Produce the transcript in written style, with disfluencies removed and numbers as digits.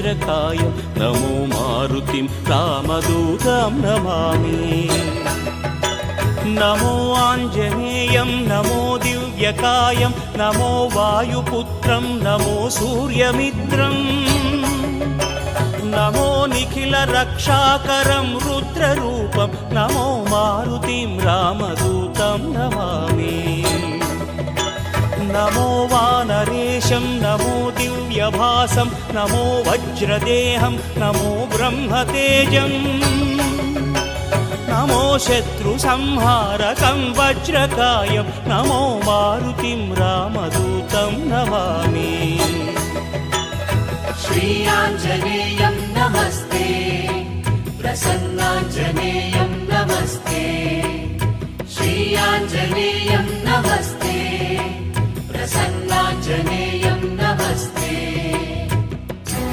वज्रकायं नमो मारुतिं रामदूतं नमामि। नमो आञ्जनेयं नमो दिव्यकायं नमो वायुपुत्रं नमो सूर्यमित्रम् नमो निखिलरक्षाकरं रुद्ररूपं नमो मारुतिं रामदूतं नमामि। नमो वानरेशं नमो दिव्यभासं नमो वज्रदेहं नमो ब्रह्मतेजम् नमो शत्रुसंहारकं वज्रकायं नमो मारुतिं रामदूतं नमामि। श्री आञ्जनेयं नमस्ते प्रसन्नाञ्जनेयं नमस्ते श्री आञ्जनेयं नमस्ते प्रसन्नाञ्जनेयं